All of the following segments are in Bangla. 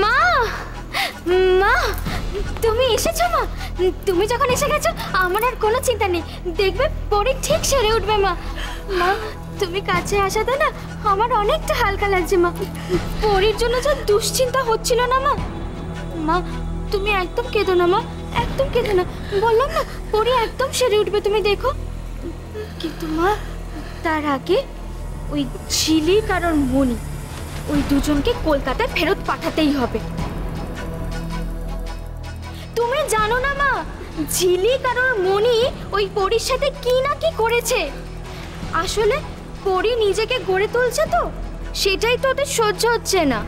মা, মা, তুমি এসেছো মা? তুমি যখন এসে গেছো আমার আর কোনো চিন্তা নেই, দেখবে পরে ঠিক সেরে উঠবে মা। মা, তুমি কাছে আসাতে না আমার অনেকটা হালকা লাগছে মা। পরির জন্য যা দুশ্চিন্তা হচ্ছিল না মা। মা, তুমি একদম কেঁদো না মা, একদম কেঁদো না। বললাম না পরি একদম সেরে উঠবে, তুমি দেখো। কিন্তু মা, তার আগে ওই ঝিলিক আর মণি, ওই দুজনকে কলকাতায় ফেরত পাঠাতেই হবে। তুমি জানো না মা, ঝিলিক আর মণি ওই পরির সাথে কি না কি করেছে। আসলে পরি নিজেকে গড়ে তুলছে তো, সেটাই তো ওদের সহ্য হচ্ছে না।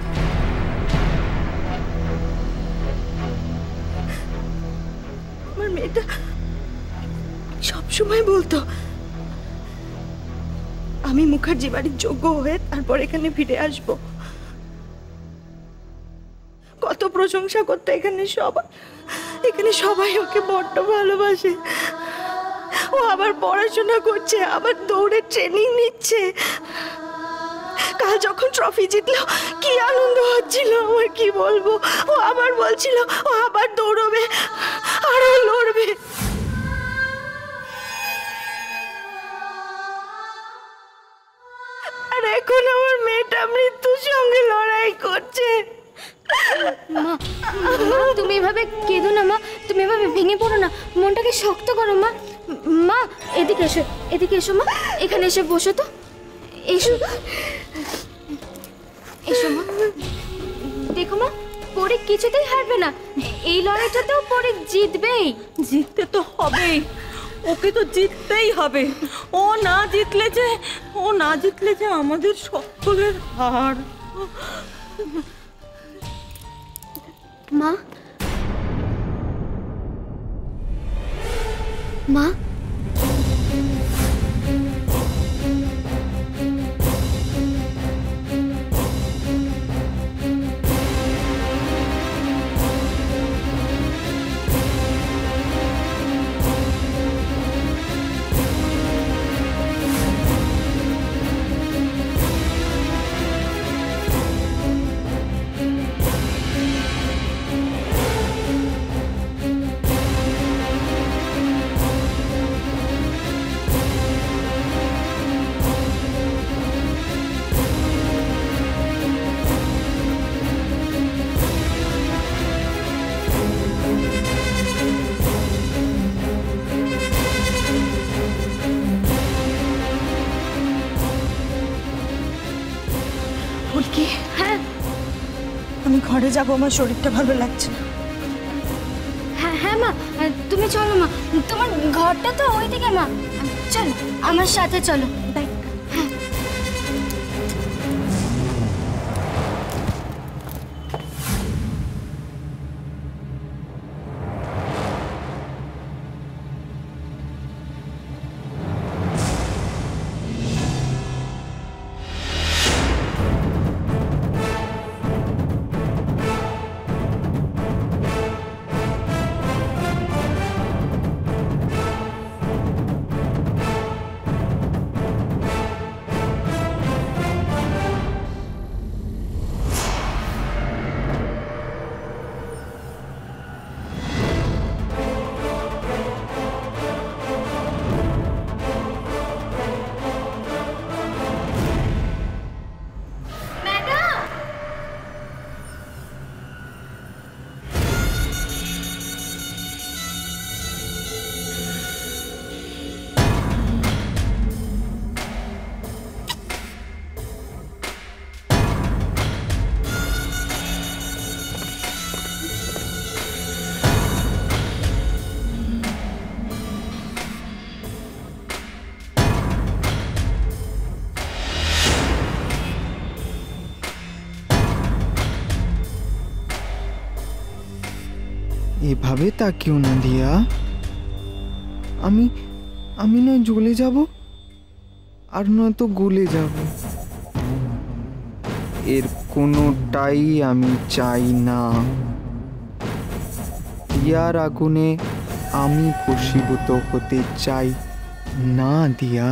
আমার মেয়েটা সবসময় বলতো আমি মুখার্জি বাড়ির যোগ্য হয়ে তারপর এখানে ফিরে আসব। কত প্রশংসা করতো এখানে সবাই ওকে বড্ড ভালোবাসে। ও আবার পড়াশোনা করছে, আবার দৌড়ের ট্রেনিং নিচ্ছে। কাল যখন ট্রফি জিতলো কি আনন্দ হচ্ছিল আমার, কি বলবো। ও আবার বলছিল ও আবার দৌড়বে, আরো লড়বে। আর এখন আমার মেয়েটা মৃত্যুর সঙ্গে লড়াই করছে। মা, তুমি এভাবে কেঁদো না মা, তুমি এভাবে ভেঙে পড়ো না, মনটাকে শক্ত করো মা। মা, এদিকে এসো, এদিকে এসো মা, এখানে এসে বসো তো, এসো এসো মা। দেখো মা, পরে কিছুতেই হারবে না, এই লড়াইটাতেও পরে জিতবেই। জিততে তো হবেই, ওকে তো জিততেই হবে। ও না জিতলে যে আমাদের সকলের হার। মা, মা, ফুলকি, হ্যাঁ আমি ঘরে যাব, আমার শরীরটা ভালো লাগছে না। হ্যাঁ হ্যাঁ মা, তুমি চলো মা, তোমার ঘরটা তো ওইদিকে মা, চলো আমার সাথে চলো। তাই এভাবে তাকিও না দিয়া, আমি না জ্বলে যাব আর নয়তো গলে যাব। এর কোনোটাই আমি চাই না। দিয়ার আগুনে আমি ভস্মীভূত হতে চাই না দিয়া।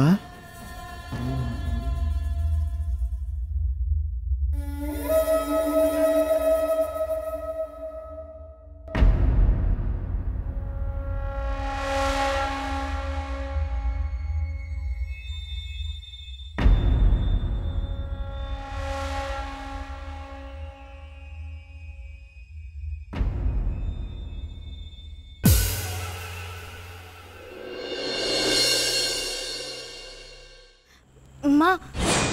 মা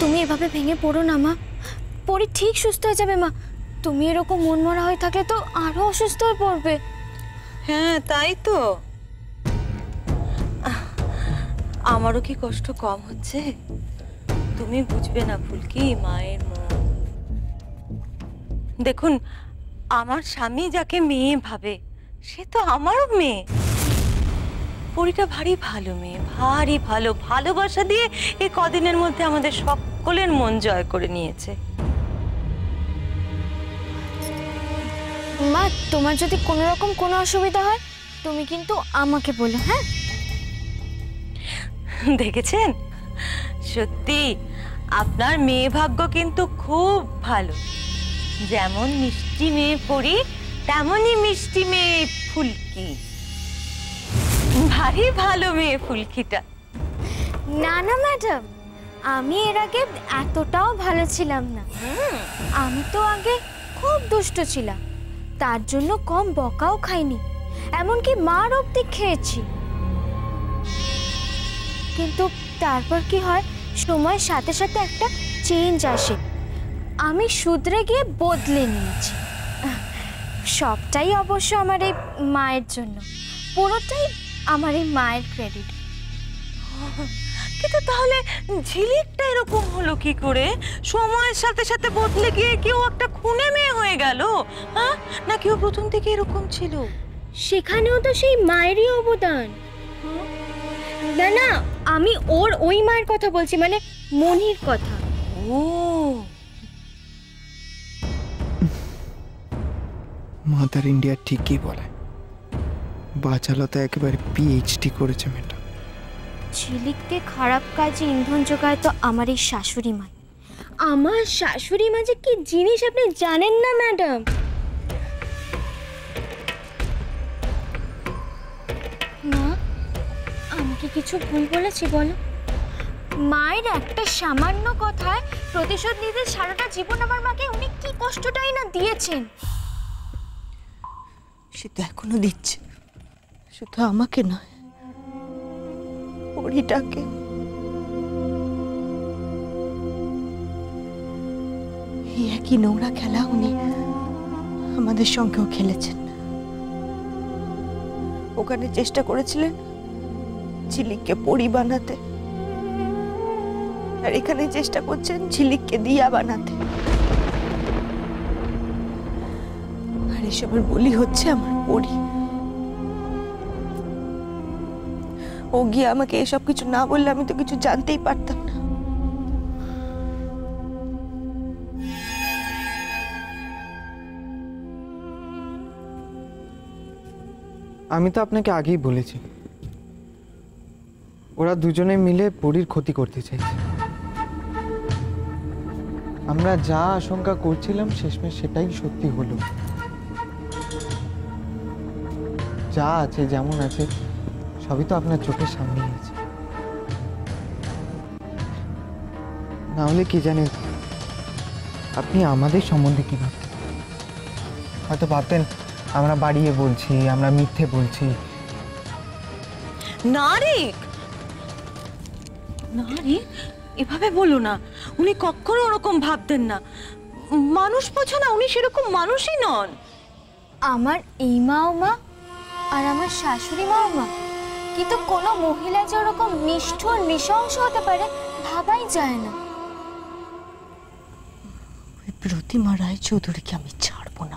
তুমি এভাবে ভেঙে পড়ো না মা, পরি ঠিক সুস্থ হয়ে যাবে মা। তুমি এরকম মনমরা হয়ে থাকলে তো আরো অসুস্থ হয়ে পড়বে। হ্যাঁ তাই তো, আমারও কি কষ্ট কম হচ্ছে? তুমি বুঝবে না ফুলকি মায়ের মন। দেখুন, আমার স্বামী যাকে মেয়ে ভাবে সে তো আমারও মেয়ে। পরিটা ভারী ভালো মেয়ে, ভারী ভালো, ভালোবাসা দিয়ে এই কদিনের মধ্যে আমাদের সকলের মন জয় করে নিয়েছে। মা তোমার যদি কোনো রকম কোনো অসুবিধা হয় তুমি কিন্তু আমাকে বলো, হ্যাঁ? দেখেছেন, সত্যি আপনার মেয়ে ভাগ্য কিন্তু খুব ভালো। যেমন মিষ্টি মেয়ে পরি, তেমনই মিষ্টি মেয়ে ফুলকি। ভারী ভালো মেয়ে ফুলকিটা। না না ম্যাডাম, আমি এর আগে এতটাও ভালো ছিলাম না। আমি তো আগে খুব দুষ্ট ছিলাম, তার জন্য কম বকাও খাইনি, এমনকি মার অবধি খেয়েছি। কিন্তু তারপর কি হয়, সময়ের সাথে সাথে একটা চেঞ্জ আসে, আমি শুধরে গিয়ে বদলে নিয়েছি। সবটাই অবশ্য আমার এই মায়ের জন্য, পুরোটাই আমার এই মায়ের ক্রেডিট। কিন্তু তাহলে ঝিলিকটা এরকম হলো কি করে? সময়ের সাথে সাথে বদলে গিয়ে কেউ একটা খুনে মেয়ে হয়ে গেল, হ্যাঁ? না কেউ প্রথম থেকে এরকম ছিল? সেখানেও তো সেই মায়েরই অবদান। না না, আমি ওই মায়ের কথা বলছি, মানে মনির কথা। ও মাদার ইন্ডিয়া ঠিকই বলে, বাচালতা একেবারে পিএইচডি করেছে মেয়েটা। ঝিলিককে খারাপ কাজে ইন্ধন যোগায় তো আমার এই শাশুড়ি মা। আমার শাশুড়ি মা যে কি জিনিস আপনি জানেন না ম্যাডাম। মা, আমি কি কিছু ভুল বলেছি বলো? মায়ের একটা সামান্য কথায় প্রতিশোধ নিতে সারাটা জীবন আমার মাকে উনি কি কষ্টটাই না দিয়েছেন। সে তো এখনো দিচ্ছে, শুধু আমাকে নয়, পরিটাকে। এই একই নোংরা খেলা উনি আমাদের সঙ্গেও খেলেছেন। ওখানে চেষ্টা করেছিলেন ঝিলিককে পরি বানাতে, আর এখানে চেষ্টা করছেন ঝিলিককে দিয়া বানাতে। আর এসবের বলি হচ্ছে আমার পরি। ও গিয়ে আমাকে এসব কিছু না বললে আমি তো কিছু জানতেই পারতাম না। আমি তো আপনাকে আগেই বলেছি, ওরা দুজনে মিলে পরীর ক্ষতি করতে চাইছে। আমরা যা আশঙ্কা করছিলাম শেষমেশ সেটাই সত্যি হলো। যা আছে যেমন আছে সবই তো আপনার চোখের সামনেই আছে। না হলে কি জানেন আপনি আমাদের সম্বন্ধে কি ভাবতেন? হয়তো ভাবতেন আমরা বাড়িয়ে বলছি, আমরা মিথ্যে বলছি। নারিক, নারিক এভাবে বলো না, উনি কখনো ওরকম ভাবতেন না। মানুষ বোঝো না, উনি সেরকম মানুষই নন। আমার এই মাও মা আর আমার শাশুড়ি মাও মা, কিন্তু কোনো মহিলা যে ওরকম নিষ্ঠুর নৃশংস হতে পারে ভাবাই যায় না। ওই প্রতিমা রায় চৌধুরীকে আমি ছাড়বো না।